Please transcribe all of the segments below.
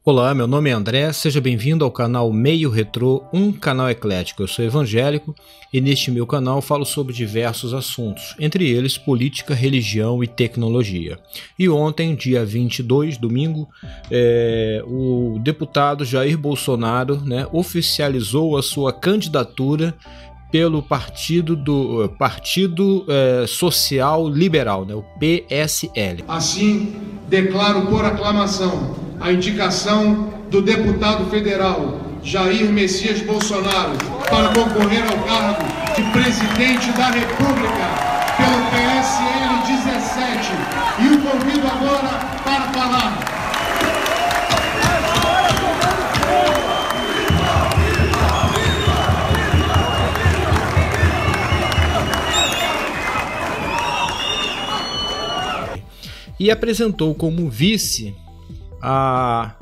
Olá, meu nome é André, seja bem-vindo ao canal Meio Retrô, um canal eclético. Eu sou evangélico e neste meu canal falo sobre diversos assuntos, entre eles política, religião e tecnologia. E ontem, dia 22, domingo, o deputado Jair Bolsonaro, oficializou a sua candidatura pelo Partido Social Liberal, o PSL. Assim, declaro por aclamação a indicação do deputado federal Jair Messias Bolsonaro para concorrer ao cargo de presidente da República pelo PSL 17. E o convido agora para falar. E apresentou como vice a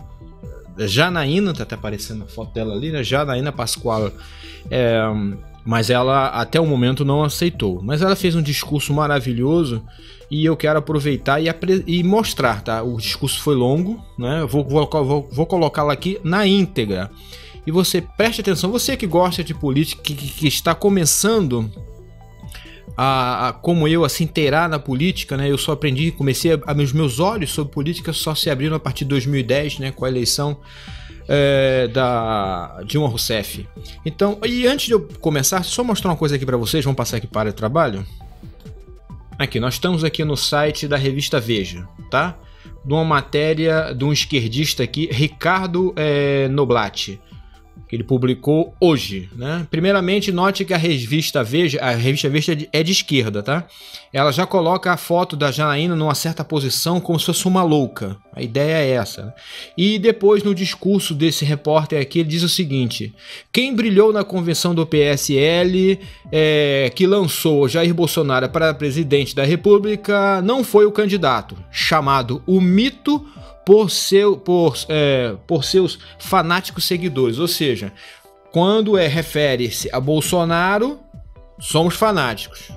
Janaína, tá até aparecendo a foto dela ali, né? Janaína Pascoal, mas ela até o momento não aceitou. Mas ela fez um discurso maravilhoso e eu quero aproveitar e mostrar, tá? O discurso foi longo, né? Eu vou colocá-lo aqui na íntegra. E você preste atenção, você que gosta de política, que está começando como eu, a se inteirar na política, né? Eu só comecei os meus olhos sobre política só se abriram a partir de 2010, né? Com a eleição da Dilma Rousseff. Então, e antes de eu começar, só mostrar uma coisa aqui para vocês, vamos passar aqui para o trabalho. Aqui, nós estamos aqui no site da revista Veja, tá? De uma matéria de um esquerdista aqui, Ricardo Noblat, que ele publicou hoje, né? Primeiramente, note que a revista Veja é de esquerda, tá? Ela já coloca a foto da Janaína numa certa posição como se fosse uma louca. A ideia é essa, né? E depois, no discurso desse repórter aqui, ele diz o seguinte: quem brilhou na convenção do PSL, que lançou Jair Bolsonaro para presidente da República, não foi o candidato, chamado o mito por seus fanáticos seguidores. Ou seja, quando refere-se a Bolsonaro, somos fanáticos,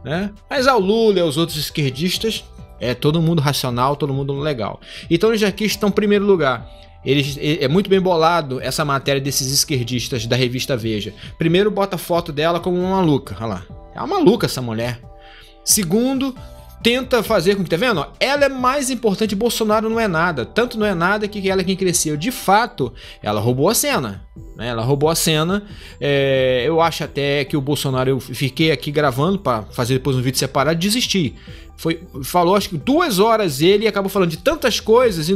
né? Mas ao Lula e aos outros esquerdistas, é todo mundo racional, todo mundo legal. Então eles aqui estão em primeiro lugar. É muito bem bolado essa matéria desses esquerdistas da revista Veja. Primeiro, bota a foto dela como uma maluca. Olha lá, é uma maluca essa mulher. Segundo, tenta fazer com que, tá vendo? Ela é mais importante, Bolsonaro não é nada. Tanto não é nada que ela é quem cresceu. De fato, ela roubou a cena, né? Ela roubou a cena. Eu acho até que o Bolsonaro, eu fiquei aqui gravando para fazer depois um vídeo separado, desisti. Falou acho que 2 horas ele e acabou falando de tantas coisas e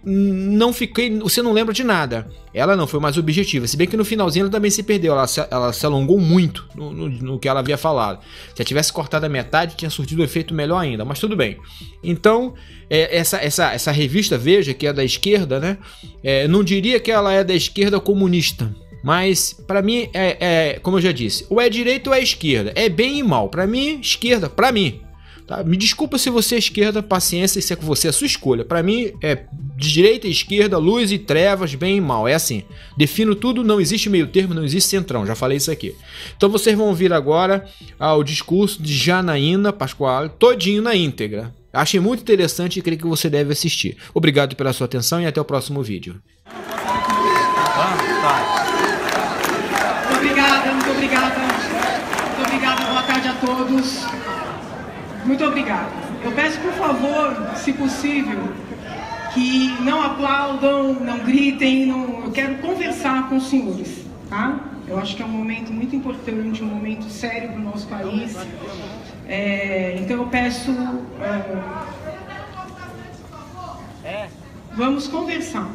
não fiquei, você não lembra de nada. Ela não foi mais objetiva, se bem que no finalzinho ela também se perdeu, ela se alongou muito no que ela havia falado. Se ela tivesse cortado a metade, tinha surtido um efeito melhor ainda, mas tudo bem. Então, essa revista Veja, que é da esquerda, né? Não diria que ela é da esquerda comunista, mas para mim como eu já disse, ou é direita ou é esquerda, é bem e mal. Para mim, esquerda, para mim. Tá? Me desculpa se você é esquerda, paciência, isso é com você, a sua escolha. Para mim é de direita e esquerda, luz e trevas, bem e mal, é assim. Defino tudo, não existe meio termo, não existe centrão, já falei isso aqui. Então vocês vão ouvir agora o discurso de Janaína Pascoal, todinho na íntegra. Achei muito interessante e creio que você deve assistir. Obrigado pela sua atenção e até o próximo vídeo. Muito obrigada, muito obrigada. Muito obrigada, boa tarde a todos. Muito obrigada. Eu peço, por favor, se possível, que não aplaudam, não gritem, eu quero conversar com os senhores, tá? Eu acho que é um momento muito importante, um momento sério para o nosso país. Então eu peço... vamos conversar.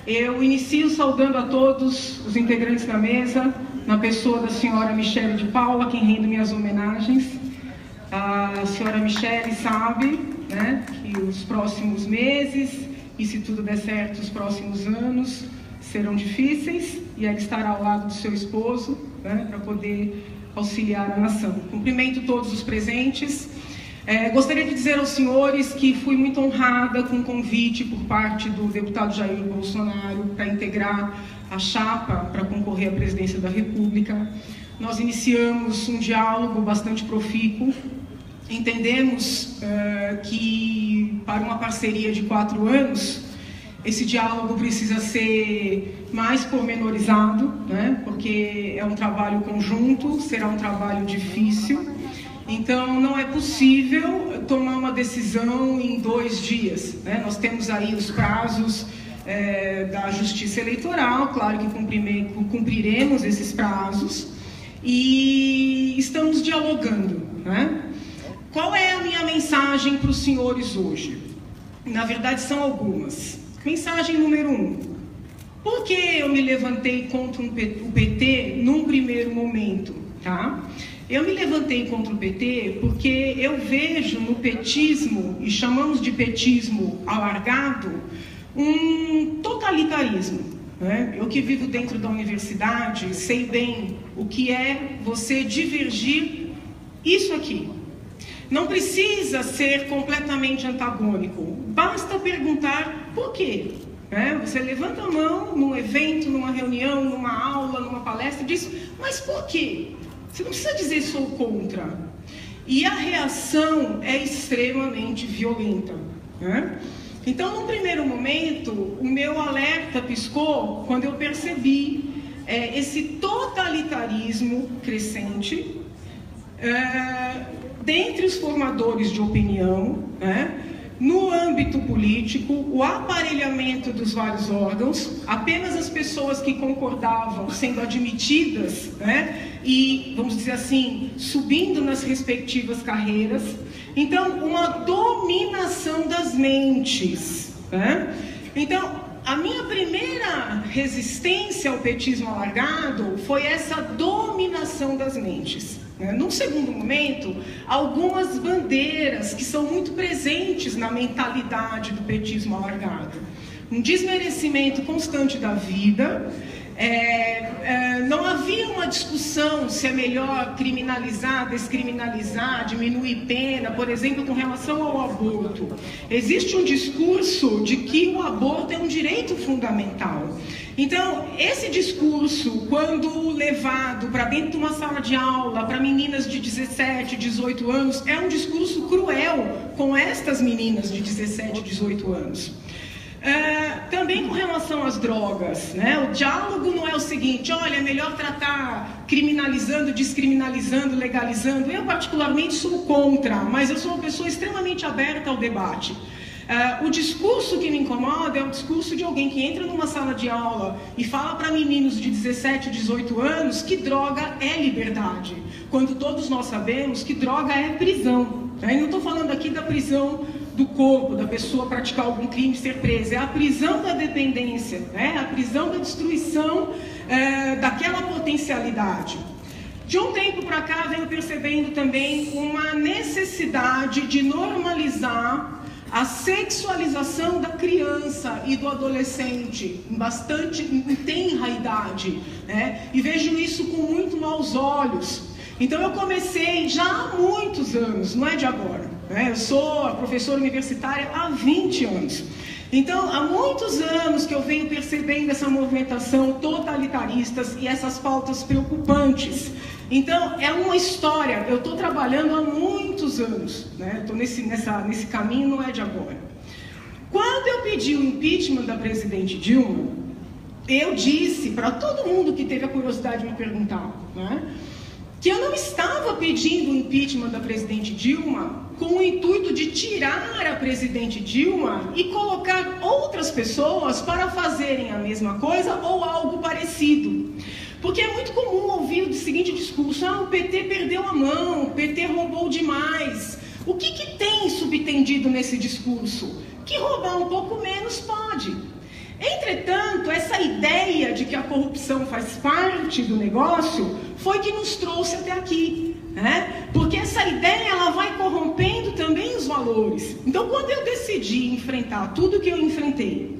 Eu inicio saudando a todos os integrantes da mesa, na pessoa da senhora Michele de Paula, a quem rendo minhas homenagens. A senhora Michele sabe, né, que os próximos meses, e se tudo der certo, os próximos anos serão difíceis, e ela estará ao lado do seu esposo, né, para poder auxiliar a nação. Cumprimento todos os presentes. Gostaria de dizer aos senhores que fui muito honrada com o convite por parte do deputado Jair Bolsonaro para integrar a chapa para concorrer à presidência da República. Nós iniciamos um diálogo bastante profícuo. Entendemos que para uma parceria de 4 anos Esse diálogo precisa ser mais pormenorizado, né? Porque é um trabalho conjunto, será um trabalho difícil. Então, não é possível tomar uma decisão em 2 dias, né? Nós temos aí os prazos da Justiça Eleitoral, claro que cumpriremos esses prazos, e estamos dialogando, né? Qual é a minha mensagem para os senhores hoje? Na verdade, são algumas. Mensagem número 1. Por que eu me levantei contra o PT num primeiro momento? Tá? Eu me levantei contra o PT porque eu vejo no petismo, e chamamos de petismo alargado, um totalitarismo. Né? Eu que vivo dentro da universidade, sei bem o que é você divergir isso aqui. Não precisa ser completamente antagônico, basta perguntar por quê. Você levanta a mão num evento, numa reunião, numa aula, numa palestra, diz, mas por quê? Você não precisa dizer sou contra. E a reação é extremamente violenta. Então, num primeiro momento, o meu alerta piscou quando eu percebi esse totalitarismo crescente dentre os formadores de opinião, no âmbito político, o aparelhamento dos vários órgãos, apenas as pessoas que concordavam sendo admitidas, e, vamos dizer assim, subindo nas respectivas carreiras. Então, uma dominação das mentes. Então, a minha primeira resistência ao petismo alargado foi essa dominação das mentes. Num segundo momento, algumas bandeiras que são muito presentes na mentalidade do petismo alargado. Um desmerecimento constante da vida. Não havia uma discussão se é melhor criminalizar, descriminalizar, diminuir pena, por exemplo, com relação ao aborto. Existe um discurso de que o aborto é um direito fundamental. Então, esse discurso, quando levado para dentro de uma sala de aula, para meninas de 17, 18 anos, é um discurso cruel com estas meninas de 17, 18 anos. Também com relação às drogas, o diálogo não é o seguinte, olha, é melhor tratar criminalizando, descriminalizando, legalizando. Eu particularmente sou contra, mas eu sou uma pessoa extremamente aberta ao debate. O discurso que me incomoda é o discurso de alguém que entra numa sala de aula e fala para meninos de 17, 18 anos que droga é liberdade, quando todos nós sabemos que droga é prisão. Eu não estou falando aqui da prisão do corpo, da pessoa praticar algum crime e ser presa, é a prisão da dependência, a prisão da destruição daquela potencialidade. De um tempo para cá, venho percebendo também uma necessidade de normalizar a sexualização da criança e do adolescente, em tenra idade, e vejo isso com muito maus olhos. Então eu comecei já há muitos anos, não é de agora, eu sou professora universitária há 20 anos. Então, há muitos anos que eu venho percebendo essa movimentação totalitarista e essas pautas preocupantes. Então, é uma história, eu estou trabalhando há muitos anos, estou nesse caminho, não é de agora. Quando eu pedi o impeachment da presidente Dilma, eu disse para todo mundo que teve a curiosidade de me perguntar, que eu não estava pedindo o impeachment da presidente Dilma com o intuito de tirar a presidente Dilma e colocar outras pessoas para fazerem a mesma coisa ou algo parecido. Porque é muito comum ouvir o seguinte discurso, o PT perdeu a mão, o PT roubou demais. O que tem subtendido nesse discurso? Que roubar um pouco menos pode. Entretanto, essa ideia de que a corrupção faz parte do negócio foi que nos trouxe até aqui, porque essa ideia ela vai corrompendo também os valores. Então, quando eu decidi enfrentar tudo que eu enfrentei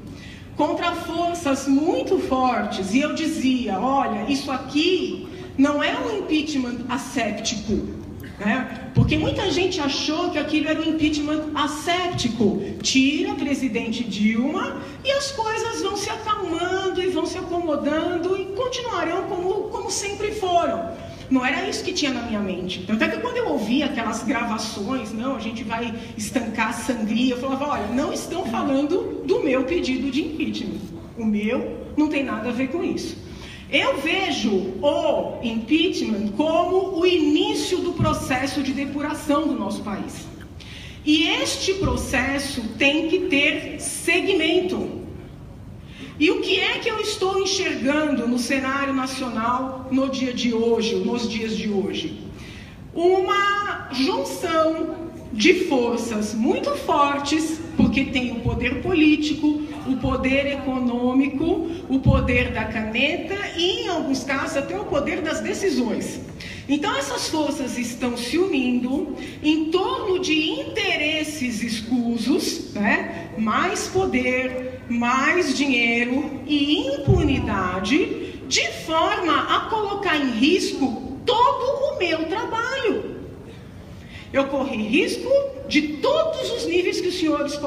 contra forças muito fortes, e eu dizia, olha, isso aqui não é um impeachment asséptico, porque muita gente achou que aquilo era um impeachment asséptico. Tira a presidente Dilma e as coisas vão se acalmando e vão se acomodando e continuarão como sempre foram. Não era isso que tinha na minha mente. Tanto é que quando eu ouvia aquelas gravações, não, a gente vai estancar a sangria, eu falava, olha, não estão falando do meu pedido de impeachment. O meu não tem nada a ver com isso. Eu vejo o impeachment como o início do processo de depuração do nosso país. E este processo tem que ter segmento. E o que é que eu estou enxergando no cenário nacional no dia de hoje, nos dias de hoje? Uma junção de forças muito fortes, porque tem o poder político, o poder econômico, o poder da caneta e, em alguns casos, até o poder das decisões. Então, essas forças estão se unindo em torno de interesses escusos, né? Mais poder, mais dinheiro e impunidade, de forma a colocar em risco todo o meu trabalho. Eu corri risco de todos os níveis que os senhores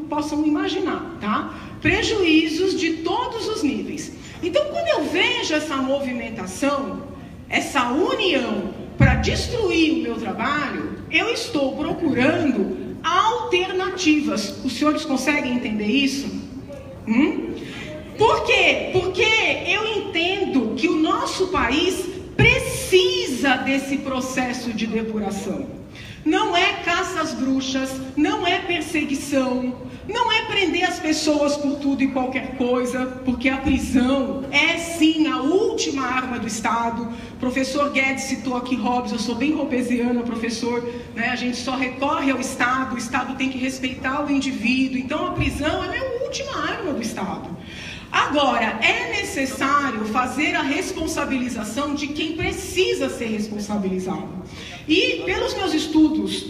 possam imaginar, tá? Prejuízos de todos os níveis. Então, quando eu vejo essa movimentação, essa união para destruir o meu trabalho, eu estou procurando alternativas. Os senhores conseguem entender isso? Por quê? Porque eu entendo que o nosso país precisa desse processo de depuração. Não é caça às bruxas, não é perseguição, não é prender as pessoas por tudo e qualquer coisa, porque a prisão é sim a última arma do Estado. O professor Guedes citou aqui Hobbes, eu sou bem hobbesiana, professor, né? A gente só recorre ao Estado, o Estado tem que respeitar o indivíduo, então a prisão é a última arma do Estado. Agora, é necessário fazer a responsabilização de quem precisa ser responsabilizado. E, pelos meus estudos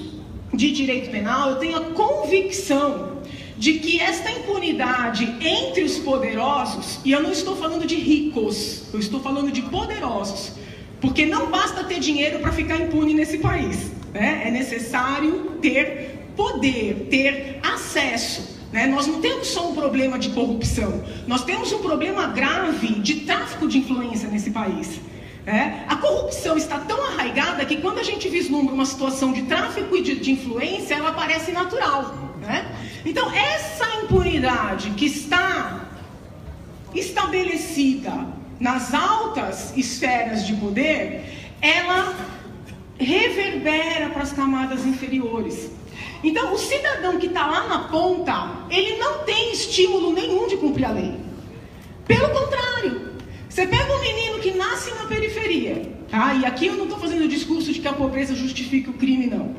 de direito penal, eu tenho a convicção de que esta impunidade entre os poderosos, e eu não estou falando de ricos, eu estou falando de poderosos, porque não basta ter dinheiro para ficar impune nesse país, né? É necessário ter poder, ter acesso. Nós não temos só um problema de corrupção, nós temos um problema grave de tráfico de influência nesse país. A corrupção está tão arraigada que quando a gente vislumbra uma situação de tráfico e de influência, ela parece natural. Então, essa impunidade que está estabelecida nas altas esferas de poder, ela reverbera para as camadas inferiores. Então, o cidadão que está lá na ponta, ele não tem estímulo nenhum de cumprir a lei. Pelo contrário, você pega um menino que nasce na periferia, tá? E aqui eu não estou fazendo o discurso de que a pobreza justifica o crime, não.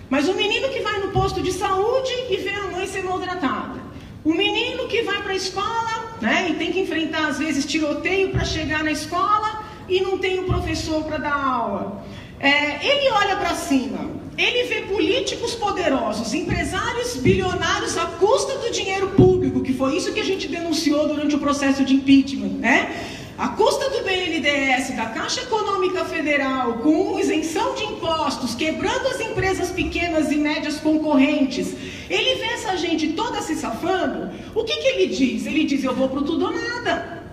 Mas o menino que vai no posto de saúde e vê a mãe ser maltratada. O menino que vai para a escola, né, e tem que enfrentar, às vezes, tiroteio para chegar na escola e não tem um professor para dar aula. Ele olha para cima, ele vê políticos poderosos, empresários bilionários à custa do dinheiro público, que foi isso que a gente denunciou durante o processo de impeachment, né? À custa do BNDES, da Caixa Econômica Federal, com isenção de impostos, quebrando as empresas pequenas e médias concorrentes. Ele vê essa gente toda se safando. O que ele diz? Ele diz, eu vou pro tudo ou nada.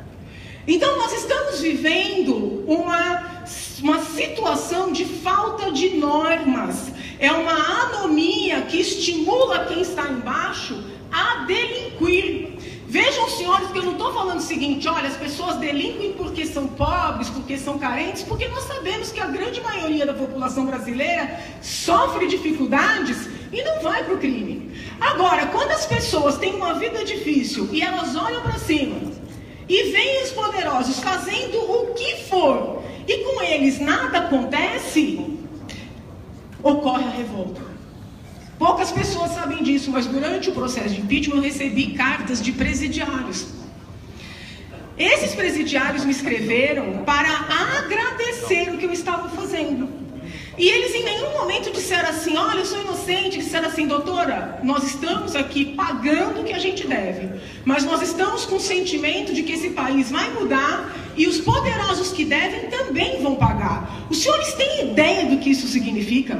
Então, nós estamos vivendo uma situação de falta de normas. É uma anomia que estimula quem está embaixo a delinquir. Vejam, senhores, que eu não estou falando o seguinte, olha, as pessoas delinquem porque são pobres, porque são carentes, porque nós sabemos que a grande maioria da população brasileira sofre dificuldades e não vai para o crime. Agora, quando as pessoas têm uma vida difícil e elas olham para cima e veem os poderosos fazendo o que for e com eles nada acontece, ocorre a revolta. Poucas pessoas sabem disso, mas durante o processo de impeachment eu recebi cartas de presidiários. Esses presidiários me escreveram para agradecer o que eu estava fazendo. E eles em nenhum momento disseram assim, olha, eu sou inocente, disseram assim, doutora, nós estamos aqui pagando o que a gente deve, mas nós estamos com o sentimento de que esse país vai mudar e os poderosos que devem também vão pagar. Os senhores têm ideia do que isso significa?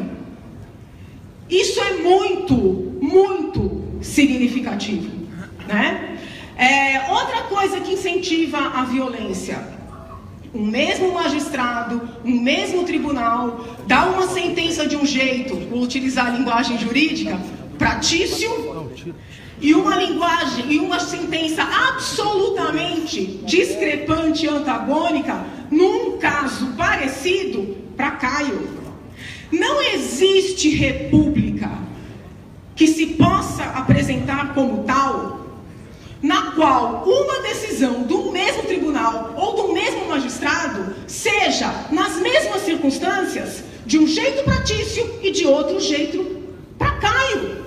Isso é muito, muito significativo, né? Outra coisa que incentiva a violência, um mesmo magistrado, um mesmo tribunal, dá uma sentença de um jeito, vou utilizar a linguagem jurídica, pratício, e uma sentença absolutamente discrepante e antagônica, num caso parecido, para Caio. Não existe república que se possa apresentar como tal, na qual uma decisão do mesmo tribunal ou do mesmo magistrado seja, nas mesmas circunstâncias, de um jeito pratício e de outro jeito para Caio.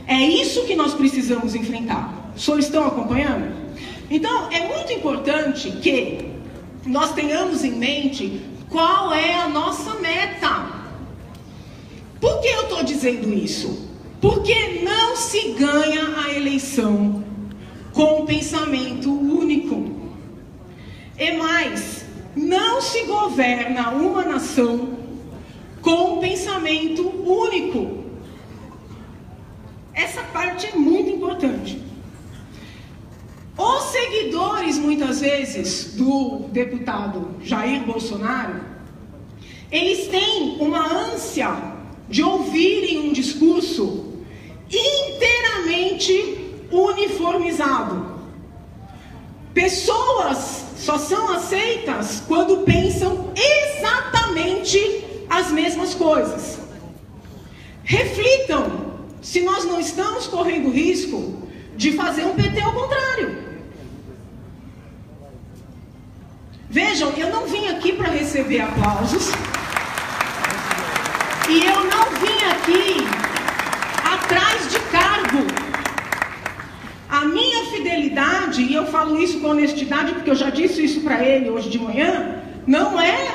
É isso que nós precisamos enfrentar. Os senhores estão acompanhando? Então, é muito importante que nós tenhamos em mente qual é a nossa meta. Por que eu estou dizendo isso? Porque não se ganha a eleição com um pensamento único. E mais, não se governa uma nação com um pensamento único. Essa parte é muito importante. Os seguidores, muitas vezes, do deputado Jair Bolsonaro, eles têm uma ânsia de ouvirem um discurso inteiramente uniformizado. Pessoas só são aceitas quando pensam exatamente as mesmas coisas. Reflitam se nós não estamos correndo risco de fazer um PT ao contrário. Vejam, eu não vim aqui para receber aplausos e eu não vim aqui atrás de cargo. A minha fidelidade, e eu falo isso com honestidade porque eu já disse isso para ele hoje de manhã, não é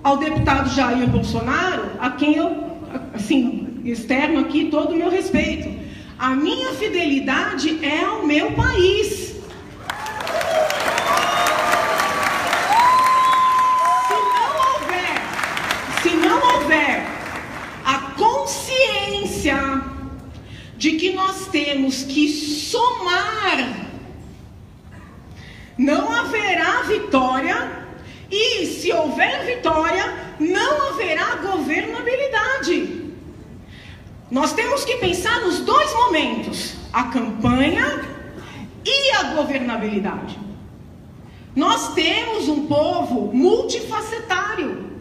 ao deputado Jair Bolsonaro, a quem eu, assim, externo aqui todo o meu respeito. A minha fidelidade é ao meu país. Se não houver a consciência de que nós temos que somar, não haverá vitória, e se houver vitória, não haverá governabilidade. Nós temos que pensar nos dois momentos, a campanha e a governabilidade. Nós temos um povo multifacetário.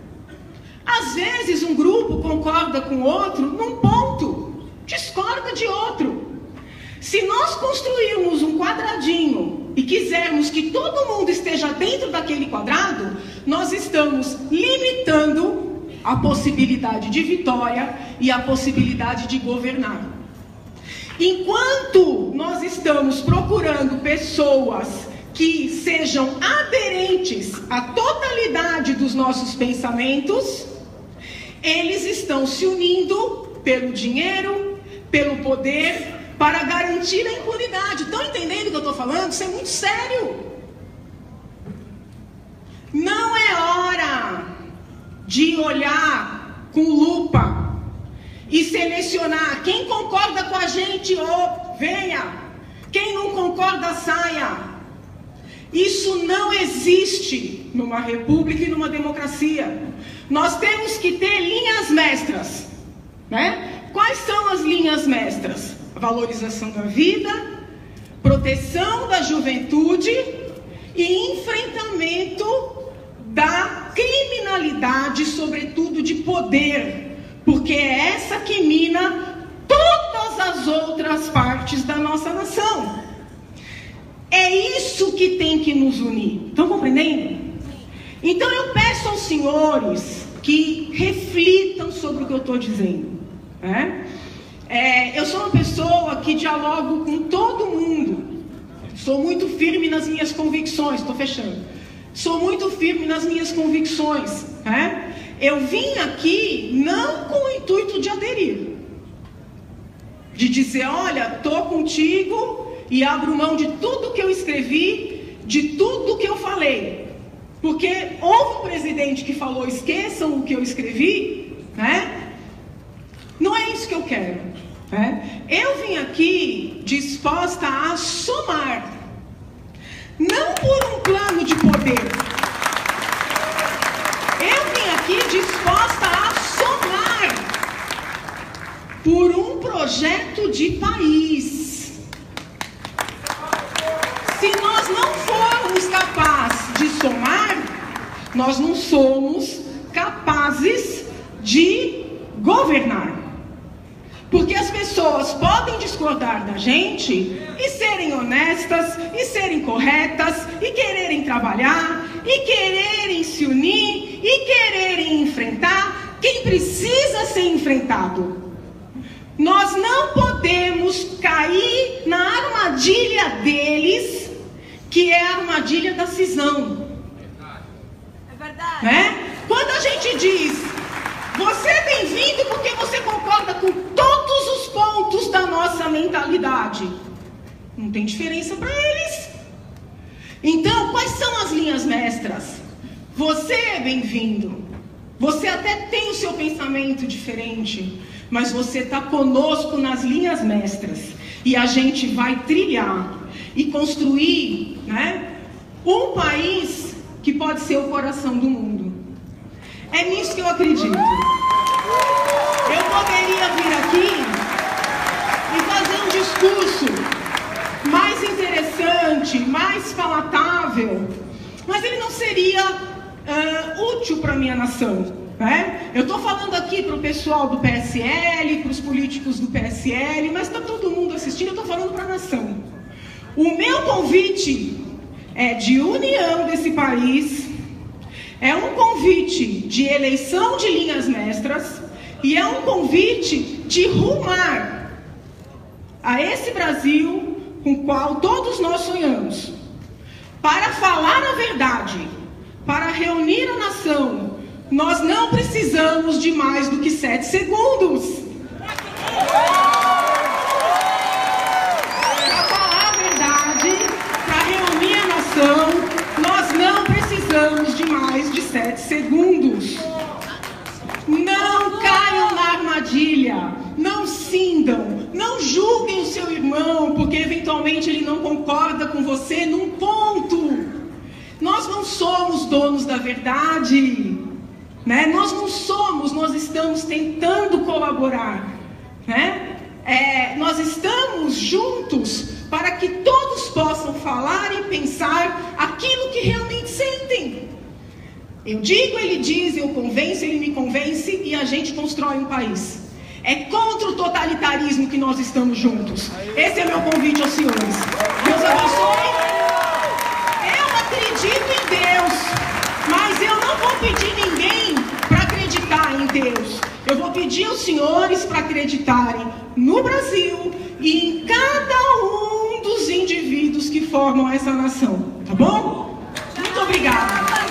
Às vezes um grupo concorda com o outro num ponto, discorda de outro. Se nós construirmos um quadradinho e quisermos que todo mundo esteja dentro daquele quadrado, nós estamos limitando a possibilidade de vitória e a possibilidade de governar. Enquanto nós estamos procurando pessoas que sejam aderentes à totalidade dos nossos pensamentos, eles estão se unindo pelo dinheiro, pelo poder, para garantir a impunidade. Estão entendendo o que eu estou falando? Isso é muito sério. Não é hora de olhar com lupa e selecionar quem concorda com a gente, venha, quem não concorda, saia. Isso não existe numa república e numa democracia. Nós temos que ter linhas mestras, né? Quais são as linhas mestras? A valorização da vida, proteção da juventude e enfrentamento da criminalidade, sobretudo de poder, porque é essa que mina todas as outras partes da nossa nação. É isso que tem que nos unir. Estão compreendendo? Então eu peço aos senhores que reflitam sobre o que eu estou dizendo, né? Eu sou uma pessoa que dialogo com todo mundo. Sou muito firme nas minhas convicções. Estou fechando. Sou muito firme nas minhas convicções, né? Eu vim aqui não com o intuito de aderir, de dizer, olha, estou contigo e abro mão de tudo que eu escrevi, de tudo que eu falei. Porque houve um presidente que falou, esqueçam o que eu escrevi, né? Não é isso que eu quero, né? Eu vim aqui disposta a somar, não por um plano de poder, disposta a somar por um projeto de país. Se nós não formos capazes de somar, nós não somos capazes de governar. Porque as pessoas podem discordar da gente e serem honestas, e serem corretas, e quererem trabalhar, e quererem se unir, e quererem enfrentar quem precisa ser enfrentado. Nós não podemos cair na armadilha deles, que é a armadilha da cisão. É verdade. Né? Quando a gente diz, você é bem-vindo porque você concorda com todos os pontos da nossa mentalidade, não tem diferença para eles. Então, quais são as linhas mestras? Você é bem-vindo. Você até tem o seu pensamento diferente, mas você está conosco nas linhas mestras. E a gente vai trilhar e construir, né, um país que pode ser o coração do mundo. É nisso que eu acredito. Eu poderia vir aqui e fazer um discurso mais interessante, mais palatável, mas ele não seria útil para a minha nação, né? Eu estou falando aqui para o pessoal do PSL, para os políticos do PSL, mas está todo mundo assistindo, eu estou falando para a nação. O meu convite é de união desse país. É um convite de eleição de linhas mestras e é um convite de rumar a esse Brasil com o qual todos nós sonhamos. Para falar a verdade, para reunir a nação, nós não precisamos de mais do que 7 segundos. Para falar a verdade, para reunir a nação, nós não precisamos de mais de 7 segundos. Não caiam na armadilha, não cindam, não julguem o seu irmão, porque eventualmente ele não concorda com você num ponto. Nós não somos donos da verdade, né? Nós não somos, nós estamos tentando colaborar, né? Nós estamos juntos para que todos possam falar e pensar aquilo que realmente sentem. Eu digo, ele diz, eu convenço, ele me convence e a gente constrói um país. É contra o totalitarismo que nós estamos juntos. Esse é meu convite aos senhores. Deus abençoe. Eu acredito em Deus, mas eu não vou pedir ninguém para acreditar em Deus. Eu vou pedir aos senhores para acreditarem no Brasil e em cada um dos indivíduos que formam essa nação. Tá bom? Muito obrigada.